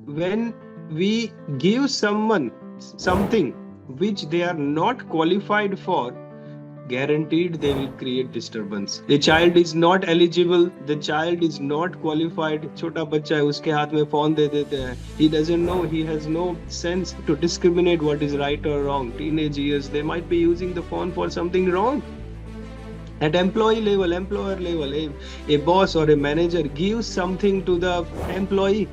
when we give someone something which they are not qualified for, guaranteed they will create disturbance. The child is not eligible, the child is not qualified. छोटा बच्चा है, उसके हाथ में phone दे देते हैं. He doesn't know, he has no sense to discriminate what is right or wrong. Teenage years, they might be using the phone for something wrong. At employee level, employer level, a boss or a manager gives something to the employee,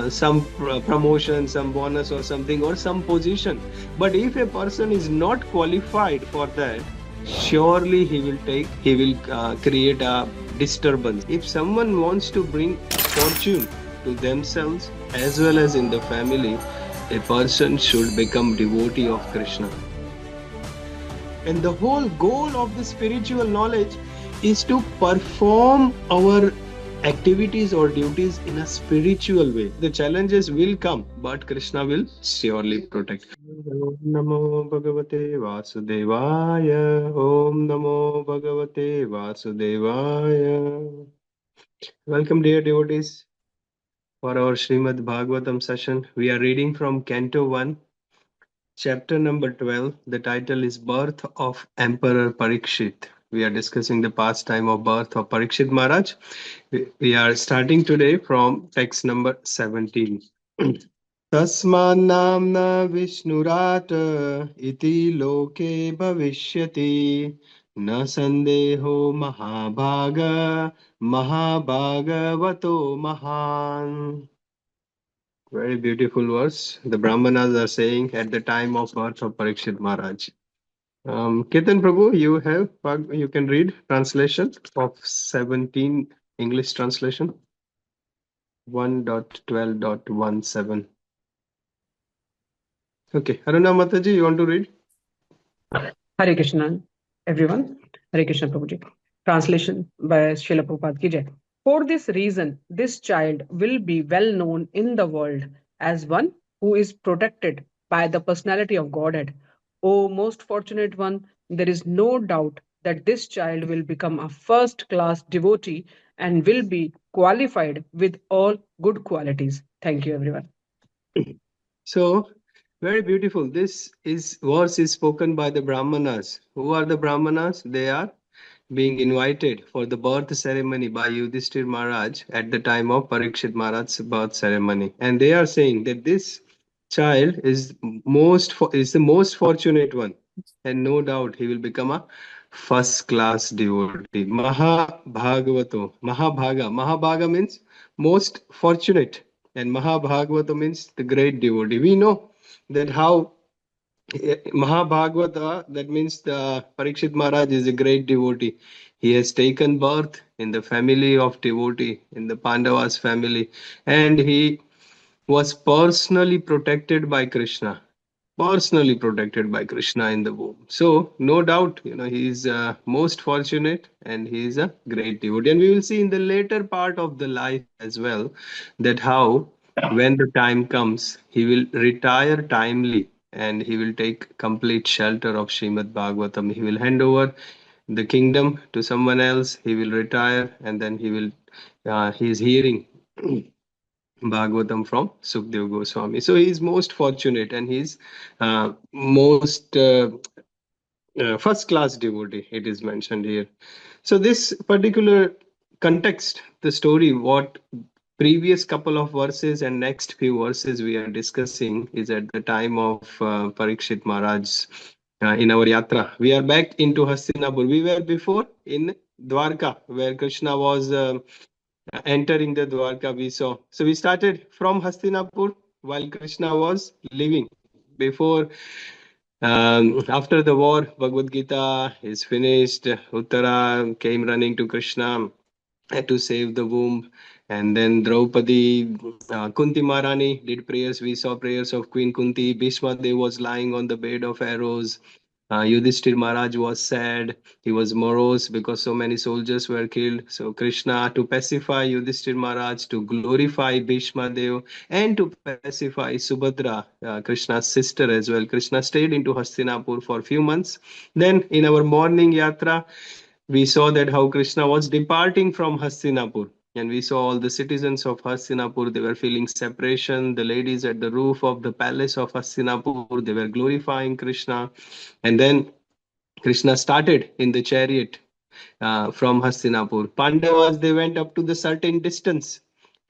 some promotion, some bonus or something, or some position. But if a person is not qualified for that, surely he will create a disturbance. If someone wants to bring fortune to themselves as well as in the family, a person should become devotee of Krishna. And the whole goal of the spiritual knowledge is to perform our activities or duties in a spiritual way. The challenges will come, but Krishna will surely protect. Om Namo Bhagavate Vasudevaya. Om Namo Bhagavate Vasudevaya. Welcome, dear devotees, for our Srimad Bhagavatam session. We are reading from Canto 1. Chapter number 12, the title is Birth of Emperor Parikshit. We are discussing the pastime of birth of Parikshit Maharaj. We are starting today from text number 17. Tasma namna Vishnurat iti loke bhavishyati na sandeho mahabhaga mahabhagavato mahan. Very beautiful verse. The Brahmanas are saying at the time of birth of Parikshit Maharaj. Ketan Prabhu, you can read translation of 17 English translation 1.12.17. Okay, Haruna Mataji, you want to read? Hare Krishna, everyone. Hare Krishna Prabhuji. Translation by Srila Prabhupada ki jai. For this reason, this child will be well known in the world as one who is protected by the personality of Godhead. O most fortunate one, there is no doubt that this child will become a first-class devotee and will be qualified with all good qualities. Thank you, everyone. So, very beautiful. This verse is spoken by the Brahmanas. Who are the Brahmanas? They are being invited for the birth ceremony by Yudishtir Maharaj at the time of Parikshit Maharaj's birth ceremony. And they are saying that this child is the most fortunate one. And no doubt he will become a first class devotee. Mahabhagavato. Mahabhaga means most fortunate. And Mahabhagavata means the great devotee. We know that how Mahabhagavata, that means the Parikshit Maharaj is a great devotee. He has taken birth in the family of devotee, in the Pandavas family, and he was personally protected by Krishna. Personally protected by Krishna in the womb. So, no doubt, he is most fortunate and he is a great devotee. And we will see in the later part of the life as well that how, when the time comes, he will retire timely and he will take complete shelter of Srimad Bhagavatam. He will hand over the kingdom to someone else. He will retire and then he is hearing Bhagavatam from Sukdev Goswami. So he is most fortunate and he is most first class devotee, it is mentioned here. So this particular context, the story, what previous couple of verses and next few verses we are discussing is at the time of Parikshit Maharaj in our yatra. We are back into Hastinapur. We were before in Dwarka, where Krishna was entering the Dwarka, we saw. So we started from Hastinapur while Krishna was living. Before, after the war, Bhagavad Gita is finished. Uttara came running to Krishna to save the womb. And then Draupadi, Kunti Maharani did prayers. We saw prayers of Queen Kunti. Bhishma Dev was lying on the bed of arrows. Yudishtir Maharaj was sad. He was morose because so many soldiers were killed. So Krishna, to pacify Yudishtir Maharaj, to glorify Bhishma Dev, and to pacify Subhadra, Krishna's sister as well, Krishna stayed into Hastinapur for a few months. Then in our morning yatra, we saw that how Krishna was departing from Hastinapur. And we saw all the citizens of Hastinapur, they were feeling separation. The ladies at the roof of the palace of Hastinapur, they were glorifying Krishna. And then Krishna started in the chariot from Hastinapur. Pandavas, they went up to the certain distance.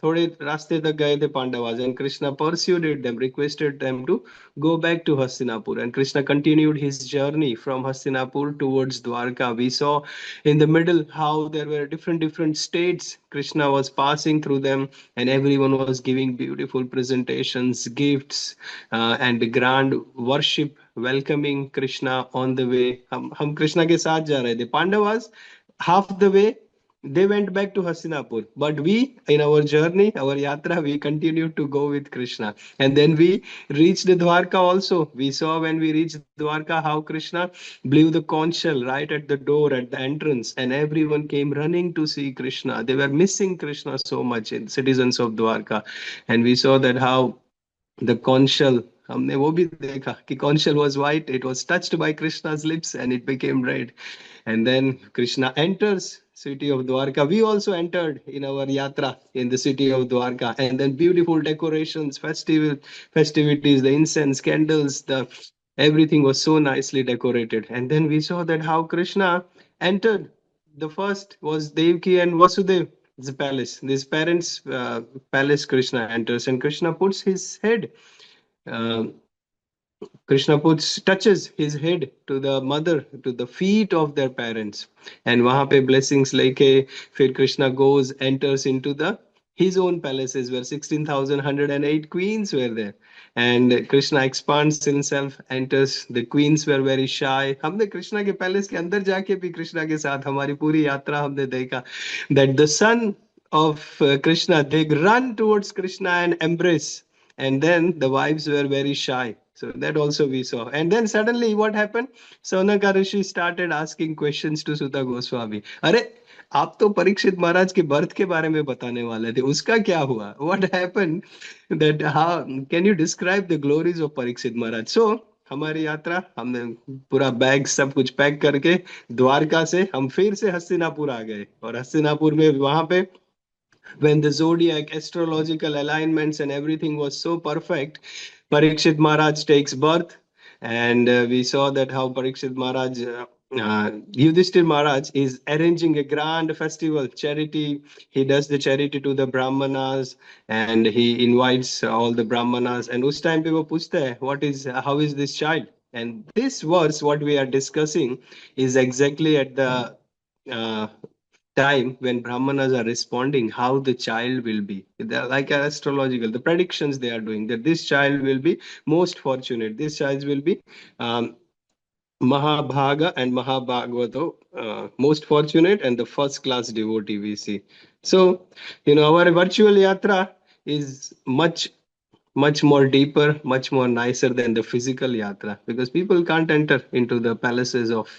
थोड़े रास्ते तक गए थे Pandavas, and Krishna pursued them, requested them to go back to Hastinapur. And Krishna continued his journey from Hastinapur towards Dwarka. We saw in the middle how there were different states. Krishna was passing through them, and everyone was giving beautiful presentations, gifts, and grand worship, welcoming Krishna on the way. हम कृष्णा के साथ जा रहे थे. Pandavas, half the way they went back to Hastinapur, but we, in our journey, our yatra, we continued to go with Krishna. And then we reached Dwarka also. We saw when we reached Dwarka how Krishna blew the conch shell right at the door, at the entrance, and everyone came running to see Krishna. They were missing Krishna so much, in citizens of Dwarka. And we saw that how the conch shell, हमने वो भी देखा कि conch shell was white, it was touched by Krishna's lips and it became red. And then Krishna enters city of Dwarka. We also entered in our yatra in the city of Dwarka, and then beautiful decorations, festivities, the incense, candles, the everything was so nicely decorated. And then we saw that how Krishna entered. The first was Devki and Vasudev, the palace. This parents' palace. Krishna enters, and Krishna puts his head. Uh, Krishna touches his head to the mother, to the feet of their parents, and वहाँ पे blessings लेके फिर Krishna goes, enters into the his own palaces where 16,108 queens were there, and Krishna expands himself, enters. The queens were very shy. हमने कृष्णा के palace के अंदर जाके भी कृष्णा के साथ हमारी पूरी यात्रा हमने देखा that the son of Krishna, they run towards Krishna and embrace, and then the wives were very shy. So that also we saw. And then suddenly what happened? Sonaka Rishi started asking questions to Sutta Goswami. अरे आप तो परीक्षित महाराज के birth के बारे में बताने वाले थे, उसका क्या हुआ? What happened? That how can you describe the glories of Parikshit Maharaj? So हमारी यात्रा, हमने पूरा बैग सब कुछ पैक करके द्वारका से हम फिर से हस्तिनापुर आ गए. और हस्तिनापुर में वहां पे when the zodiac, astrological alignments, and everything was so perfect, Parikshit Maharaj takes birth, and we saw that how Parikshit Maharaj, Yudishtir Maharaj, is arranging a grand festival, charity. He does the charity to the Brahmanas, and he invites all the Brahmanas. And us time pe wo puchta hai, how is this child? And this verse, what we are discussing, is exactly at the uh, time when Brahmanas are responding how the child will be. They're like astrological, the predictions they are doing that this child will be most fortunate. This child will be Mahabhaga and Mahabhagavata, most fortunate and the first class devotee we see. So, our virtual yatra is much more deeper, much more nicer than the physical yatra, because people can't enter into the palaces of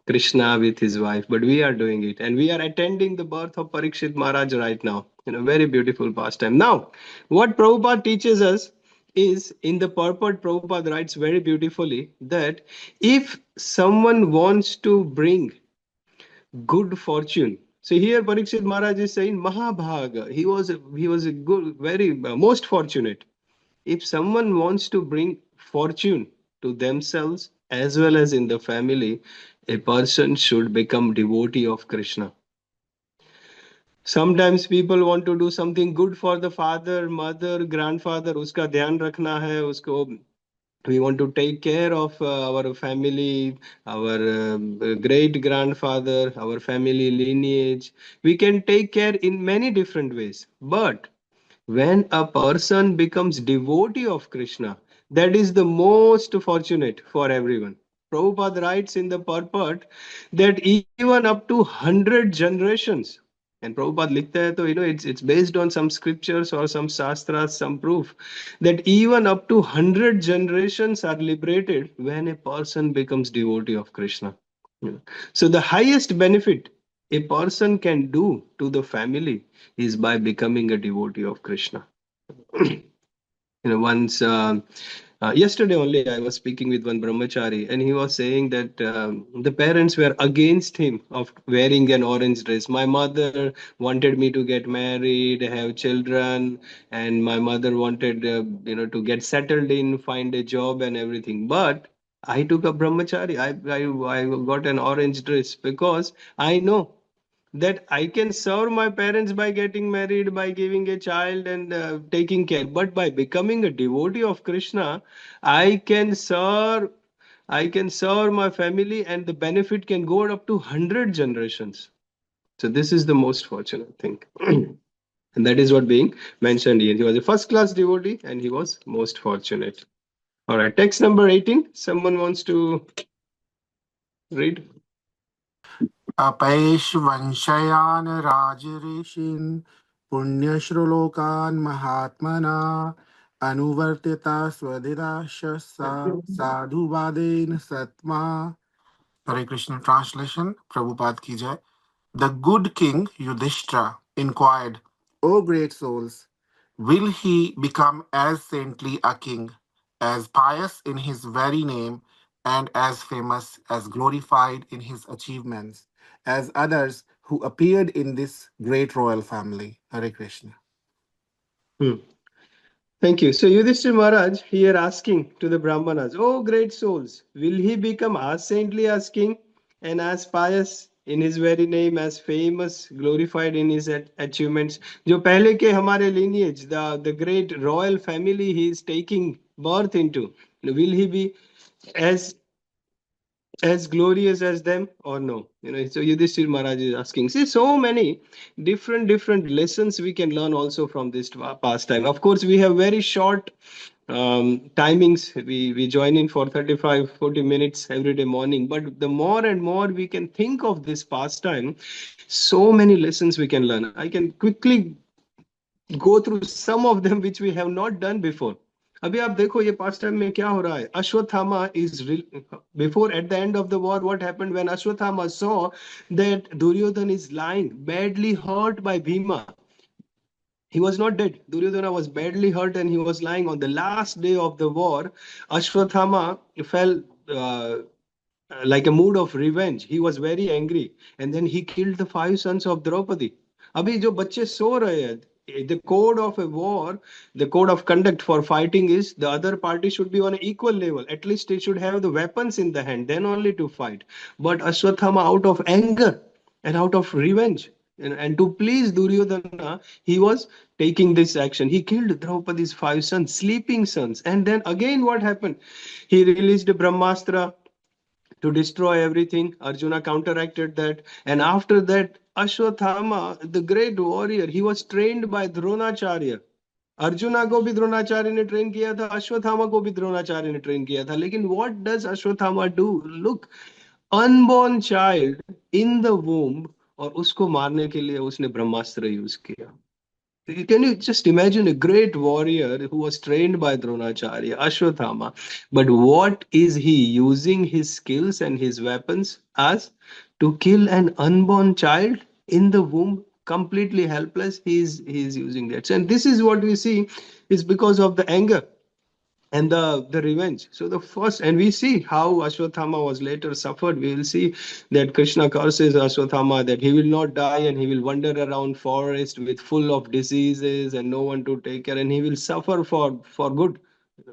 Krishna with his wife, but we are doing it, and we are attending the birth of Parikshit Maharaj right now. Very beautiful pastime. Now, what Prabhupada teaches us is in the purport. Prabhupada writes very beautifully that if someone wants to bring good fortune. So here Parikshit Maharaj is saying Mahabhaga. He was a good, very most fortunate. If someone wants to bring fortune to themselves as well as in the family, a person should become devotee of Krishna. Sometimes people want to do something good for the father, mother, grandfather. उसका ध्यान रखना है उसको. We want to take care of our family, our great grandfather, our family lineage. We can take care in many different ways. But when a person becomes devotee of Krishna, that is the most fortunate for everyone. Prabhupada writes in the purport that even up to 100 generations, and Prabhupada likhta hai, to it's based on some scriptures or some shastras, some proof that even up to 100 generations are liberated when a person becomes devotee of Krishna. So the highest benefit a person can do to the family is by becoming a devotee of Krishna. Once Yesterday only, I was speaking with one brahmachari, and he was saying that the parents were against him of wearing an orange dress. My mother wanted me to get married, have children, and my mother wanted, to get settled in, find a job, and everything. But I took a brahmachari. I got an orange dress because I know that I can serve my parents by getting married, by giving a child and taking care. But by becoming a devotee of Krishna, I can serve. I can serve my family, and the benefit can go up to 100 generations. So this is the most fortunate thing, and that is what being mentioned here. He was a first-class devotee, and he was most fortunate. All right, text number 18. Someone wants to read? अपैश्वंशयान् राजऋषीन् पुण्यश्लोकान् महात्मना अनुवर्तिता स्वधिराश साधुवादेन सत्मा. Hare Krishna. Translation, Prabhupada ki jai. The good king Yudhishthira inquired, O great souls, will he become as saintly a king, as pious in his very name, and as famous, as glorified in his achievements, as others who appeared in this great royal family? Hare Krishna. Hmm. Thank you. So Yudishtir Maharaj here asking to the Brahmanas, "Oh great souls, will he become as saintly as king and as pious in his very name, as famous, glorified in his achievements?" जो पहले के हमारे lineage, the great royal family he is taking birth into, will he be as glorious as them or no? So Yudhishthir Maharaj is asking. See, so many different lessons we can learn also from this pastime. Of course, we have very short timings. We join in for 35-40 minutes every day morning, but the more and more we can think of this pastime, so many lessons we can learn. I can quickly go through some of them which we have not done before. अभी आप देखो ये past time में क्या हो रहा है. Ashwatthama is before, at the end of the war, what happened when Ashwatthama saw that Duryodhana is lying badly hurt by Bhima. He was not dead. Duryodhana was badly hurt and he was lying on the last day of the war. Ashwatthama fell like a mood of revenge. He was very angry, and then he killed the 5 sons of Draupadi. अभी जो बच्चे सो रहे हैं, the code of a war, the code of conduct for fighting is the other party should be on an equal level. At least it should have the weapons in the hand, then only to fight. But Ashwatthama, out of anger and out of revenge, and to please Duryodhana, he was taking this action. He killed Draupadi's 5 sons, sleeping sons. And then again, what happened? He released the Brahmastra to destroy everything. Arjuna counteracted that. And after that, Ashwathama, the great warrior, he was trained by Dronacharya. Arjuna को भी द्रोणाचार्य ने train किया था, अश्वत्थामा को भी द्रोणाचार्य ने train किया था. लेकिन what does Ashwatthama do? Look, unborn child in the वूम, और उसको मारने के लिए उसने ब्रह्मास्त्र यूज किया. Can you just imagine a great warrior who was trained by Dronacharya, Ashwathama, but what is he using his skills and his weapons as? To kill an unborn child in the womb, completely helpless. He is using that. And this is what we see is because of the anger and the revenge. So the first, and we see how Ashwathama was later suffered. We will see that Krishna curses Ashwathama that he will not die and he will wander around forest with full of diseases and no one to take care, and he will suffer for good.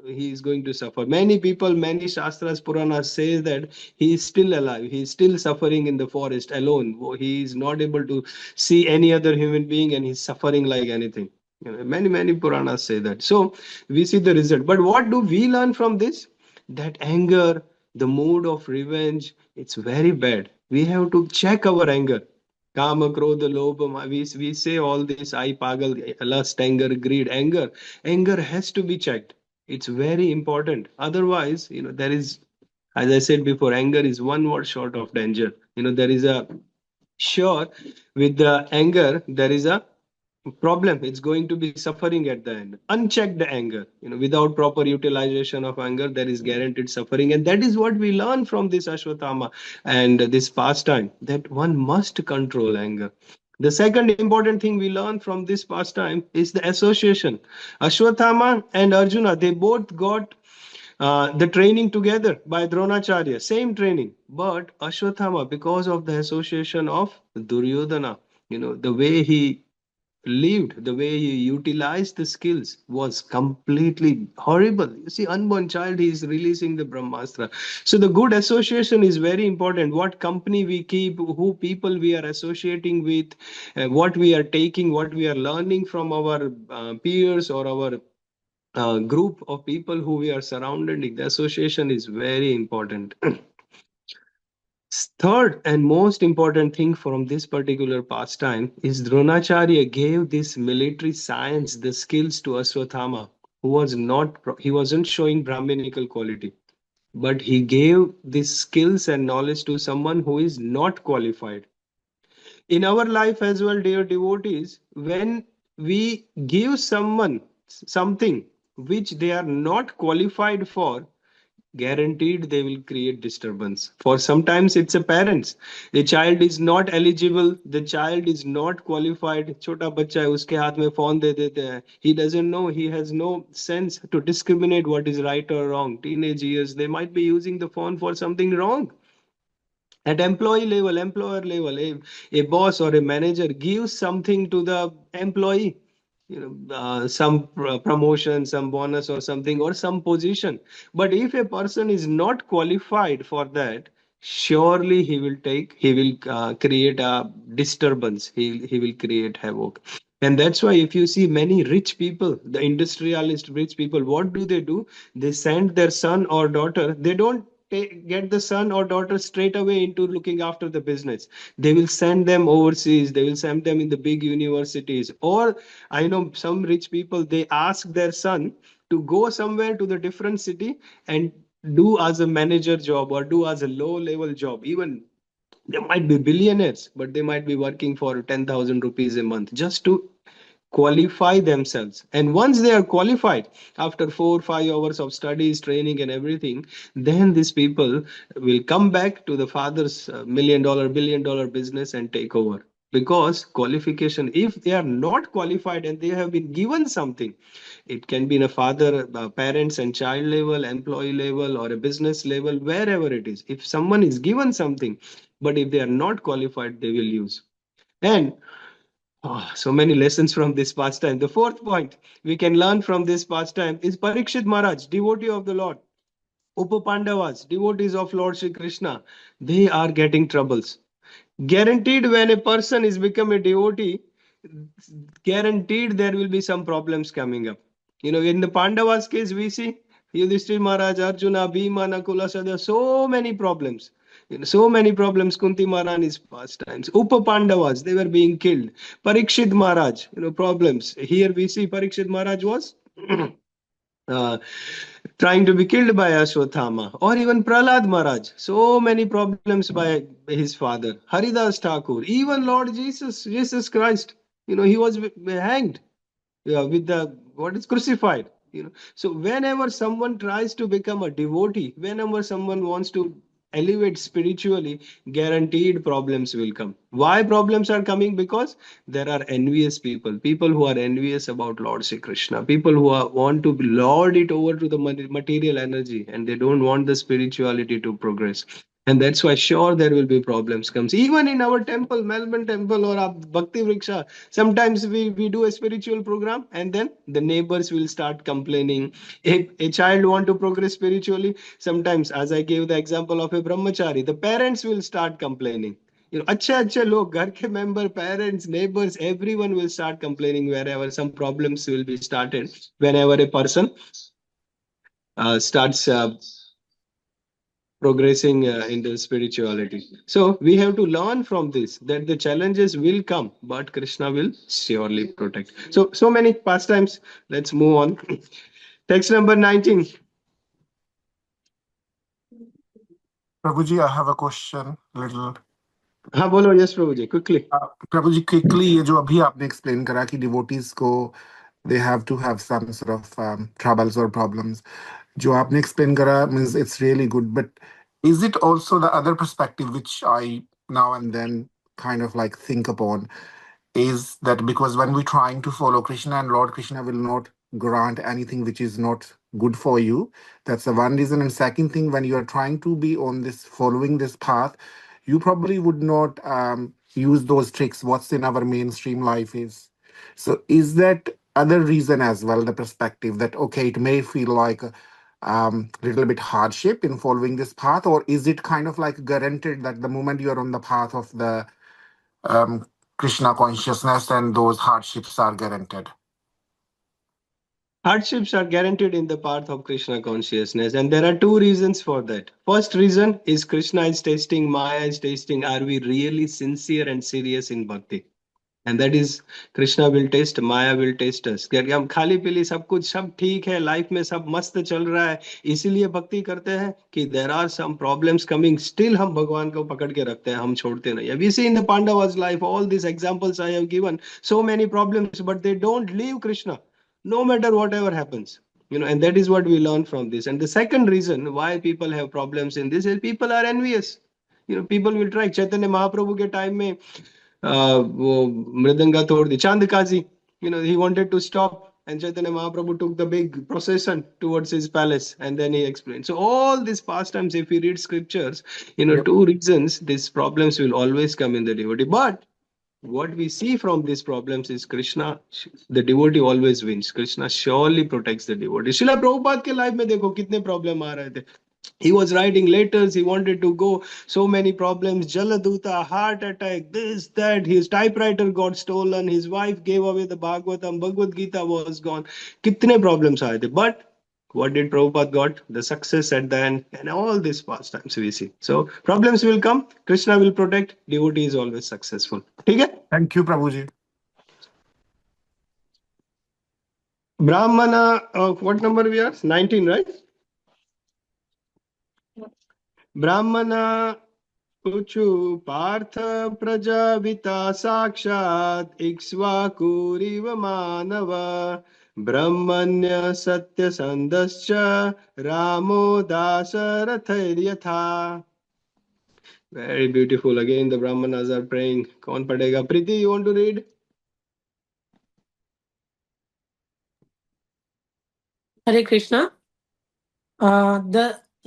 He is going to suffer. Many people, many shastras, Puranas say that he is still alive. He is still suffering in the forest alone. He is not able to see any other human being, and he's suffering like anything. Many Puranas say that. So we see the result. But what do we learn from this? That anger, the mood of revenge, it's very bad. We have to check our anger. Kama, Krodha, Lobha, we say all this, I pagal, lust, anger, greed, anger. Anger has to be checked. It's very important. Otherwise, there is, as I said before, anger is one word short of danger. There is a sure, with the anger, there is a problem. It's going to be suffering at the end. Unchecked anger, without proper utilization of anger, there is guaranteed suffering. And that is what we learn from this Ashwatthama and this pastime, that one must control anger. The second important thing we learn from this pastime is the association. Ashwatthama and Arjuna, they both got The training together by Dronacharya, same training. But Ashwathama, because of the association of Duryodhana, the way he lived, the way he utilized the skills was completely horrible. You see, unborn child, he is releasing the Brahmastra. So the good association is very important. What company we keep, who people we are associating with, what we are taking, what we are learning from our peers or our group of people who we are surrounded. The association is very important. Third and most important thing from this particular pastime is Dronacharya gave this military science, the skills to Ashwathama, he wasn't showing Brahminical quality, but he gave these skills and knowledge to someone who is not qualified. In our life as well, dear devotees, when we give someone something which they are not qualified for, guaranteed they will create disturbance. For sometimes it's a parents, a child is not eligible, the child is not qualified, छोटा बच्चा है उसके हाथ में phone दे देते हैं, he doesn't know, he has no sense to discriminate what is right or wrong. Teenage years, they might be using the phone for something wrong. At employee level, employer level, a boss or a manager gives something to the employee, some promotion, some bonus or something, or some position. But if a person is not qualified for that, surely he will create a disturbance, he will create havoc. And that's why if you see many rich people, the industrialist rich people, what do? They send their son or daughter, they don't get the son or daughter straight away into looking after the business. They will send them overseas, they will send them in the big universities. Or I know some rich people, they ask their son to go somewhere to the different city and do as a manager job or do as a low level job. Even they might be billionaires, but they might be working for 10,000 rupees a month just to qualify themselves. And once they are qualified, after 4 5 hours of studies, training and everything, then these people will come back to the father's $1 million $1 billion business and take over. Because qualification, if they are not qualified and they have been given something, it can be in a father parents and child level, employee level, or a business level, wherever it is. If someone is given something, but if they are not qualified, they will use. And so many lessons from this pastime. The fourth point we can learn from this pastime is Parikshit Maharaj, devotee of the Lord. Upapandavas, devotees of Lord Shri Krishna, they are getting troubles. Guaranteed, when a person is become a devotee, guaranteed there will be some problems coming up. In the Pandavas case, we see Yudishtir Maharaj, Arjuna, Bhima, Nakula, Sadhya, so many problems. So many problems. Kunti Maharani's pastimes. Upa Pandavas, they were being killed. Parikshit Maharaj, problems. Here we see Parikshit Maharaj was uh, trying to be killed by Ashwathama, or even Prahlad Maharaj. So many problems by his father. Haridas Thakur, even Lord Jesus Christ, he was hanged, with the what is crucified. So whenever someone tries to become a devotee, whenever someone wants to elevate spiritually, guaranteed problems will come. Why problems are coming? Because there are envious people who are envious about Lord Sri Krishna, people who want to lord it over to the material energy, and they don't want the spirituality to progress. And that's why sure there will be problems comes even in our temple, Melbourne temple or a Bhakti Vriksha. Sometimes we do a spiritual program and then the neighbors will start complaining. If a child want to progress spiritually, sometimes, as I gave the example of a brahmachari, the parents will start complaining. अच्छे लोग घर के member, parents, neighbors, everyone will start complaining wherever some problems will be started whenever a person starts progressing into spirituality. So we have to learn from this that the challenges will come, but Krishna will surely protect. So many pastimes. Let's move on. Text number 19. Prabhuji, I have a question. Little. हाँ बोलो. Yes, Prabhuji, quickly. Prabhuji, quickly, ये जो अभी आपने explain करा कि devotees को they have to have some sort of troubles or problems. जो आपने explain करा means it's really good. But is it also the other perspective which I now and then kind of like think upon is that because when we're trying to follow Krishna and Lord Krishna will not grant anything which is not good for you. That's the one reason. And second thing, when you are trying to be on this, following this path, you probably would not use those tricks what's in our mainstream life is. So is that other reason as well, the perspective that okay, it may feel like little bit hardship in following this path, or is it kind of like guaranteed that the moment you are on the path of the um, Krishna consciousness and those hardships are guaranteed? Hardships are guaranteed in the path of Krishna consciousness, and there are two reasons for that. First reason is Krishna is testing, Maya is testing, are we really sincere and serious in bhakti? And that is Krishna will test, Maya will test us. क्योंकि हम खाली पीली सब कुछ सब ठीक है, life में सब मस्त चल रहा है, इसीलिए भक्ति करते हैं कि there are some problems coming, still हम भगवान को पकड़ के रखते हैं, हम छोड़ते नहीं. We see in the Pandavas' life, all these examples I have given, so many problems, but they don't leave Krishna, no matter whatever happens. And that is what we learn from this. And the second reason why people have problems in this is people are envious. People will try. Chaitanya Mahaprabhu के time में वो मृदंगा तोड़ दी चांद काजी. He wanted to stop, and Chaitanya Mahaprabhu took the big procession towards his palace, and then he explained. So all these pastimes, if we read scriptures, Yep. two reasons these problems will always come in the devotee. But what we see from these problems is Krishna, the devotee always wins. Krishna surely protects the devotee. Srila Prabhupada के life में देखो कितने problem आ रहे थे. He was writing letters, he wanted to go, so many problems, Jaladuta, heart attack, this, that, his typewriter got stolen, his wife gave away the Bhagavatam, Bhagavad Gita was gone. Kitne problems aaye the. But what did Prabhupada got? The success at the end, and all these pastimes we see. So problems will come, Krishna will protect, devotee is always successful. Okay? Thank you, Prabhuji. Brahmana, what number we are? 19, right? Brahmana Uchu Partha Prajavita Sakshat Ikshvakuriva Manava Brahmanya Satya Sandascha Ramo Dasarathairyatha. Very beautiful. Again, the Brahmanas are praying. Kaun padega? Priti, you want to read? Hare Krishna.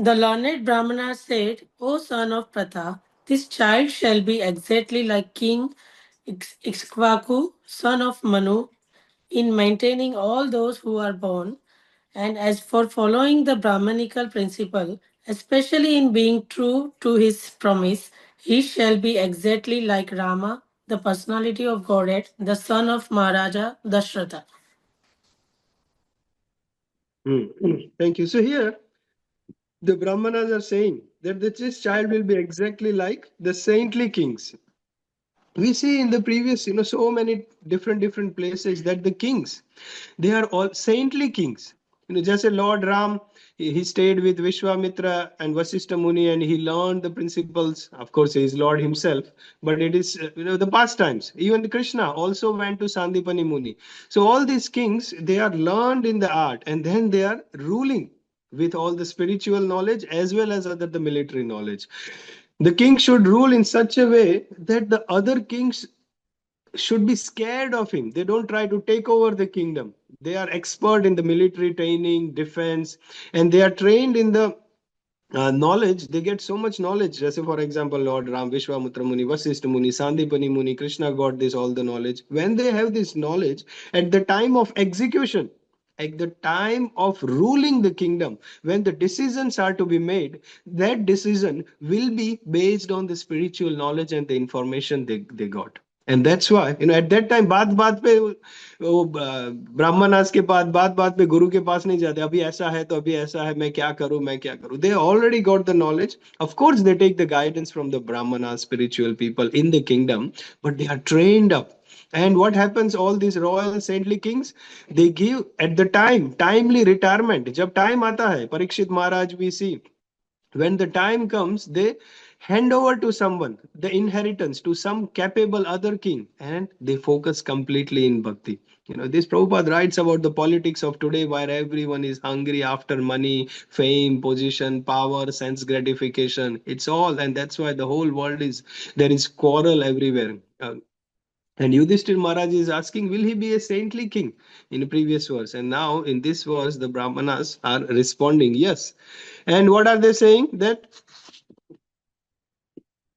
The learned Brahmana said, O son of Pratha, this child shall be exactly like King Ikshvaku, son of Manu, in maintaining all those who are born, and as for following the Brahmanical principle, especially in being true to his promise, he shall be exactly like Rama, the personality of Godhead, the son of Maharaja Dashratha. Thank you. So here, the Brahmanas are saying that this child will be exactly like the saintly kings. We see in the previous, so many different places that the kings, they are all saintly kings. Just a Lord Ram, he stayed with Vishwamitra and Vasishtha Muni, and he learned the principles. Of course, he is Lord himself, but it is, the pastimes. Even Krishna also went to Sandipani Muni. So all these kings, they are learned in the art, and then they are ruling with all the spiritual knowledge as well as other the military knowledge. The king should rule in such a way that the other kings should be scared of him. They don't try to take over the kingdom. They are expert in the military training, defense, and they are trained in the knowledge. They get so much knowledge. Just for example, Lord Ram, Vishwamitra Muni, Vasishtha Muni, Sandipani Muni, Krishna got this all the knowledge. When they have this knowledge, at the time of execution, at the time of ruling the kingdom, when the decisions are to be made, that decision will be based on the spiritual knowledge and the information they got. And that's why, at that time, बात पे वो ब्राह्मणास के पास बात पे गुरु के पास नहीं जाते. अभी ऐसा है तो अभी ऐसा है, मैं क्या करूं. They already got the knowledge. Of course, they take the guidance from the Brahmanas, spiritual people in the kingdom, but they are trained up. And what happens, all these royal saintly kings, they give at the time timely retirement. जब time आता है, Parikshit Maharaj we see, when the time comes, they hand over to someone the inheritance, to some capable other king, and they focus completely in bhakti. This Prabhupada writes about the politics of today, where everyone is hungry after money, fame, position, power, sense gratification. It's all, and that's why the whole world is, there is quarrel everywhere. And Yudishtir Maharaj is asking, will he be a saintly king in the previous verse? And now in this verse, the Brahmanas are responding, yes. And what are they saying? That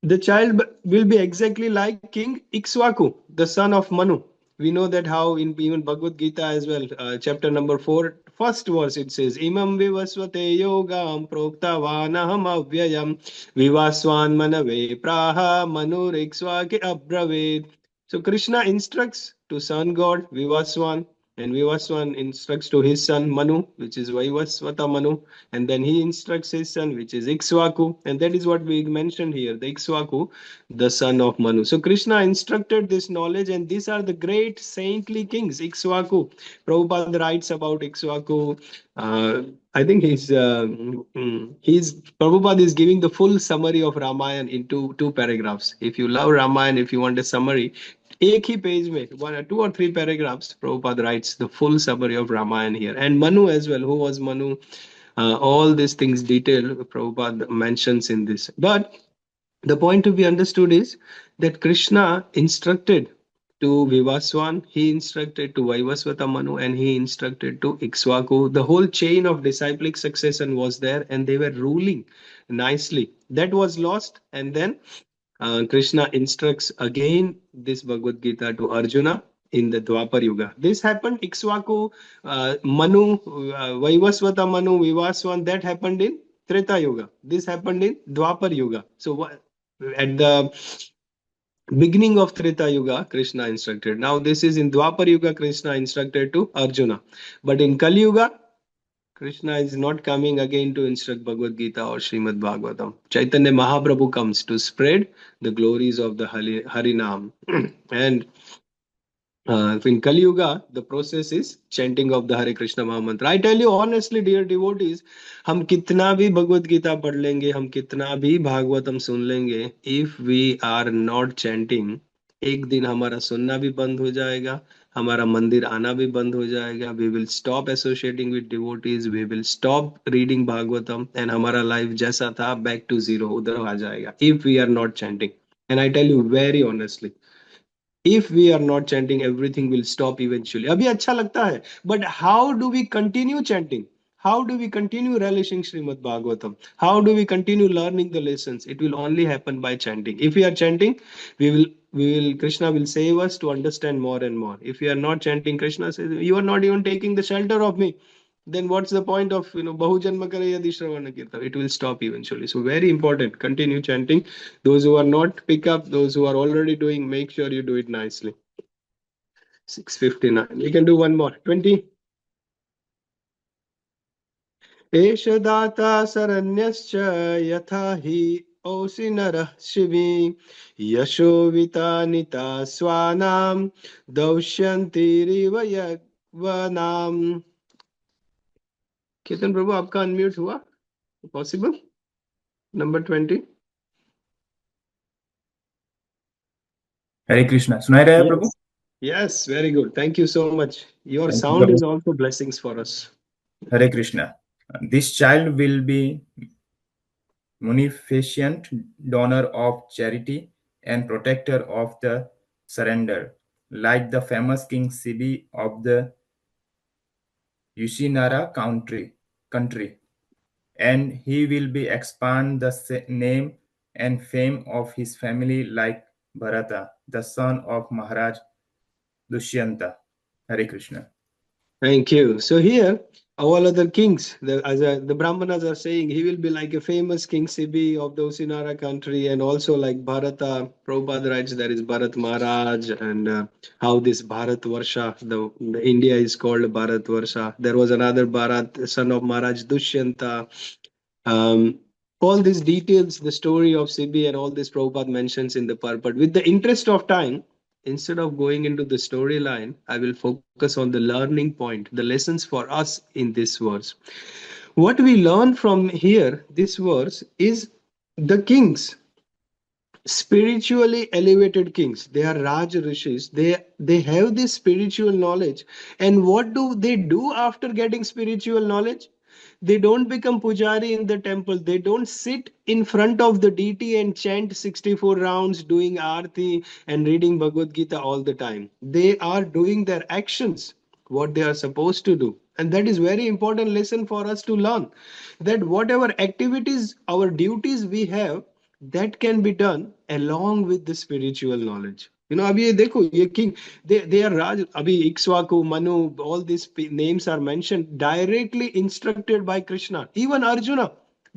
the child will be exactly like King Ikshvaku, the son of Manu. We know that how in even Bhagavad Gita as well, chapter number 4, first verse it says, Imam vivasvate yogam proktavanaham avyayam vivaswan manave praha manur ikshvake abraved. So Krishna instructs to son god Vivaswan, and Vivaswan instructs to his son Manu, which is Vaivasvata Manu, and then he instructs his son, which is Ikshvaku, and that is what we mentioned here, the Ikshvaku, the son of Manu. So Krishna instructed this knowledge, and these are the great saintly kings, Ikshvaku. Prabhupada writes about Ikshvaku. I think he's Prabhupada is giving the full summary of Ramayana in two paragraphs. If you love Ramayana, if you want a summary, एक ही page में 2 or 3 paragraphs Prabhupada writes the full summary of Ramayana here, and Manu as well. Who was Manu? All these things detailed Prabhupada mentions in this. But the point to be understood is that Krishna instructed to Vivaswan, he instructed to Vaivasvata Manu, and he instructed to Ikshvaku. The whole chain of disciplic succession was there, and they were ruling nicely. That was lost, and then Krishna instructs again this Bhagavad Gita to Arjuna in the Dwapar Yuga. This happened, Ikshvaku, Manu, Vaivasvata Manu, Vivaswan, that happened in Treta Yuga. This happened in Dwapar Yuga. So at the beginning of Treta Yuga, Krishna instructed. Now this is in Dwapar Yuga, Krishna instructed to Arjuna. But in Kali Yuga, Krishna is not coming again to instruct Bhagavad Gita or Srimad Bhagavatam. Chaitanya Mahaprabhu comes to spread the glories of the Harinam. And in Kali Yuga, the process is chanting of the Hare Krishna Mahamantra. I tell you honestly, dear devotees, हम कितना भी भगवत गीता पढ़ लेंगे, हम कितना भी भागवतम सुन लेंगे, if we are not chanting, एक दिन हमारा सुनना भी बंद हो जाएगा, हमारा मंदिर आना भी बंद हो जाएगा. We will stop associating with devotees, we will stop reading Bhagavatam, and हमारा life जैसा था back to zero उधर आ जाएगा. If we are not chanting, and I tell you very honestly, if we are not chanting, everything will stop eventually. Abhi acha lagta hai, but how do we continue chanting? How do we continue relishing Srimad Bhagavatam? How do we continue learning the lessons? It will only happen by chanting. If we are chanting, Krishna will save us to understand more and more. If we are not chanting, Krishna says, you are not even taking the shelter of me. Then what's the point of Bahujanma Kare Yadi Shravana Kirtan? It will stop eventually. So very important. Continue chanting. Those who are not, pick up. Those who are already doing, make sure you do it nicely. 6:59. We can do one more. 20. एष दाता शरण्यश्च यथा हि ओसि नरः शिवी यशोवितानिता स्वानां दौष्यन्तीरिव यवनाम. कीर्तन प्रभु आपका unmute हुआ? Possible? Number 20. हरे कृष्णा सुनाई रहा है प्रभु? Yes, very good. Thank you so much. Your Thank you, sound Prabhu. is also blessings for us. Hare Krishna. This child will be munificent donor of charity and protector of the surrender, like the famous King Sibi of the Yushinara country, and he will be expand the name and fame of his family like Bharata, the son of Maharaj Dushyanta. Hare Krishna. Thank you. So here, all other kings, the Brahmanas are saying he will be like a famous King Sibi of the Usinara country, and also like Bharata. Prabhupada writes there is Bharat Maharaj, and how this Bharat Varsha, the India is called Bharat Varsha. There was another Bharat, son of Maharaj Dushyanta. Um, all these details, the story of Sibi and all this Prabhupada mentions in the purport. With the interest of time, instead of going into the storyline, I will focus on the learning point, the lessons for us in this verse. What we learn from here, this verse, is the kings, spiritually elevated kings. They are Raj Rishis. They have this spiritual knowledge. And what do they do after getting spiritual knowledge? They don't become pujari in the temple. They don't sit in front of the deity and chant 64 rounds, doing arti and reading Bhagavad Gita all the time. They are doing their actions, what they are supposed to do. And that is very important lesson for us to learn, that whatever activities, our duties we have, that can be done along with the spiritual knowledge. अभी ये देखो, ये king, they are Raj, अभी Ikshvaku, Manu, all these names are mentioned, directly instructed by Krishna. Even Arjuna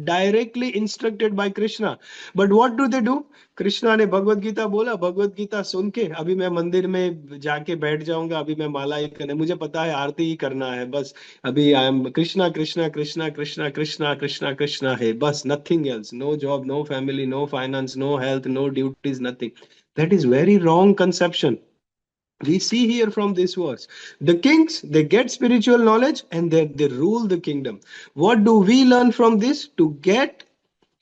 directly instructed by Krishna. But what do? Krishna ने भगवत गीता बोला, भगवत गीता सुन के अभी मैं मंदिर में जाके बैठ जाऊंगा, अभी मैं माला ही करना, मुझे पता है आरती ही करना है बस, अभी आई एम कृष्णा कृष्णा कृष्णा कृष्णा कृष्णा कृष्णा कृष्णा है बस, nothing else, no job, no family, no finance, no health, no duties, nothing. That is very wrong conception. We see here from this verse, the kings, they get spiritual knowledge and they rule the kingdom. What do we learn from this? To get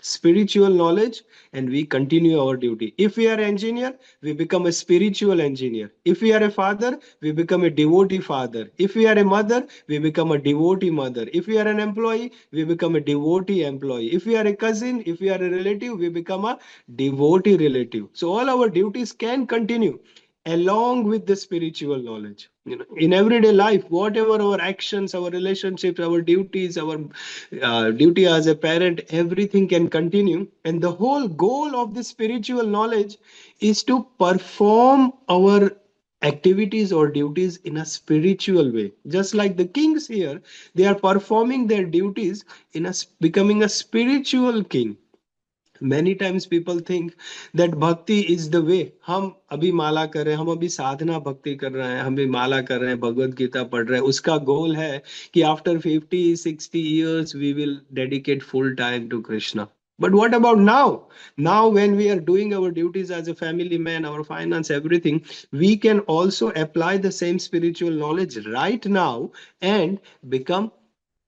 spiritual knowledge and we continue our duty. If we are engineer, we become a spiritual engineer. If we are a father, we become a devotee father. If we are a mother, we become a devotee mother. If we are an employee, we become a devotee employee. If we are a cousin, if we are a relative, we become a devotee relative. So all our duties can continue along with the spiritual knowledge. In everyday life, whatever our actions, our relationships, our duties, our duty as a parent, everything can continue. And the whole goal of the spiritual knowledge is to perform our activities or duties in a spiritual way. Just like the kings here, they are performing their duties in becoming a spiritual king. Many times people think that bhakti is the way. हम अभी माला कर रहे हैं, हम अभी साधना भक्ति कर रहे हैं, हम भी माला कर रहे हैं, भगवत गीता पढ़ रहे हैं, उसका गोल है कि after 50-60 years we will dedicate full time to Krishna. But what about now? Now, when we are doing our duties as a family man, our finance, everything, we can also apply the same spiritual knowledge right now and become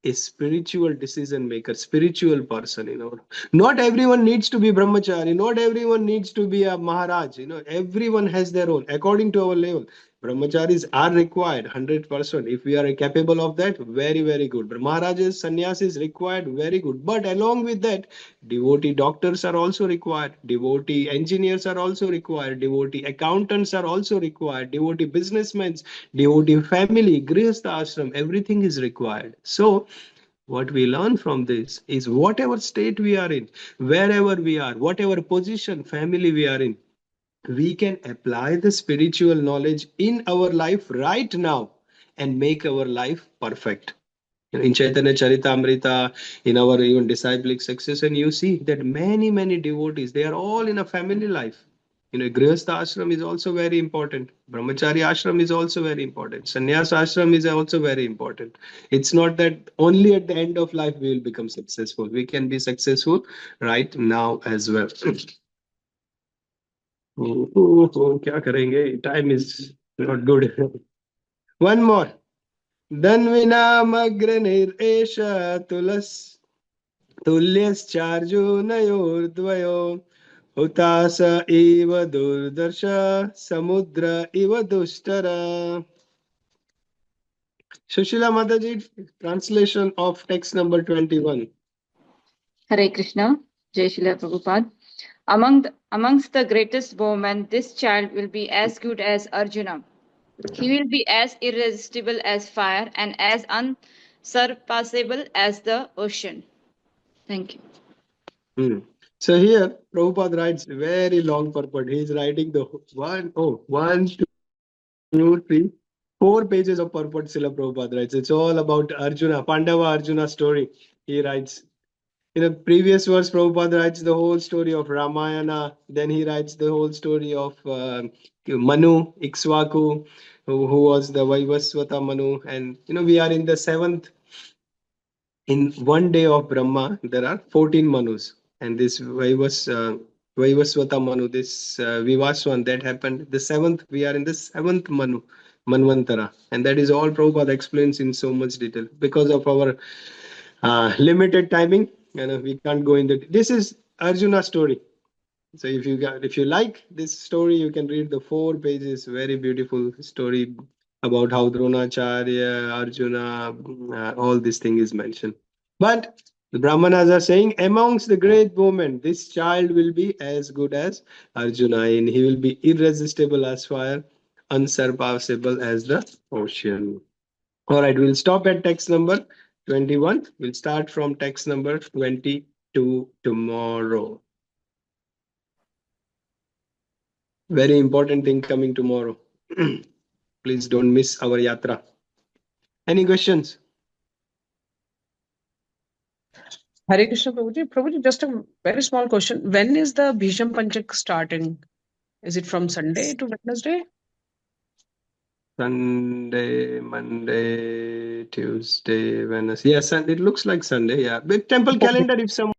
a spiritual decision maker, spiritual person. Not everyone needs to be brahmachari, not everyone needs to be a maharaj. Everyone has their own according to our level. Brahmacharis are required 100%. If we are capable of that, very, very good. But Maharajas, sannyasis required, very good. But along with that, devotee doctors are also required, devotee engineers are also required, devotee accountants are also required, devotee businessmen, devotee family, grihastha ashram, everything is required. So what we learn from this is whatever state we are in, wherever we are, whatever position, family we are in, we can apply the spiritual knowledge in our life right now and make our life perfect. In Chaitanya Charitamrita, in our even disciplic succession, you see that many, many devotees, they are all in a family life. Grihastha ashram is also very important. Brahmachari ashram is also very important. Sannyas ashram is also very important. It's not that only at the end of life we will become successful. We can be successful right now as well. क्या करेंगे? Time is not good. One more. धन्विनामग्रनिरेष तुलस तुल्यश्चार्जुनयोर्द्वयो हुतास इव दुर्दर्श समुद्र इव दुष्टर. Sushila Mataji, translation of text number 21. Hare Krishna, Jai Srila Prabhupada. Amongst the greatest bowmen, this child will be as good as Arjuna. He will be as irresistible as fire and as unsurpassable as the ocean. Thank you. So here Prabhupada writes very long purport. He is writing the one, two, three, 4 pages of purport. Srila Prabhupada writes. It's all about Arjuna, Pandava Arjuna story. He writes. In the previous verse, Prabhupada writes the whole story of Ramayana. Then he writes the whole story of Manu, Ikshvaku, who was the Vaivasvata Manu. And we are in the 7th. In one day of Brahma, there are 14 Manus. And this Vaivasvata Manu, this Vivaswan, that happened. The 7th, we are in the 7th Manu, Manvantara. And that is all Prabhupada explains in so much detail. Because of our limited timing, we can't go into this. Is Arjuna story. So if you like this story, you can read the 4 pages. Very beautiful story about how Dronacharya, Arjuna, all this thing is mentioned. But the Brahmanas are saying, amongst the great women, this child will be as good as Arjuna, and he will be irresistible as fire, unsurpassable as the ocean. All right, we'll stop at text number 21. We'll start from text number 22 tomorrow. Very important thing coming tomorrow. Please don't miss our yatra. Any questions? Hare Krishna Prabhuji. Prabhuji, just a very small question. When is the Bhisham Panchak starting? Is it from Sunday to Wednesday? Sunday, Monday, Tuesday, Wednesday. Yes, and it looks like Sunday. Yeah, but temple calendar. If some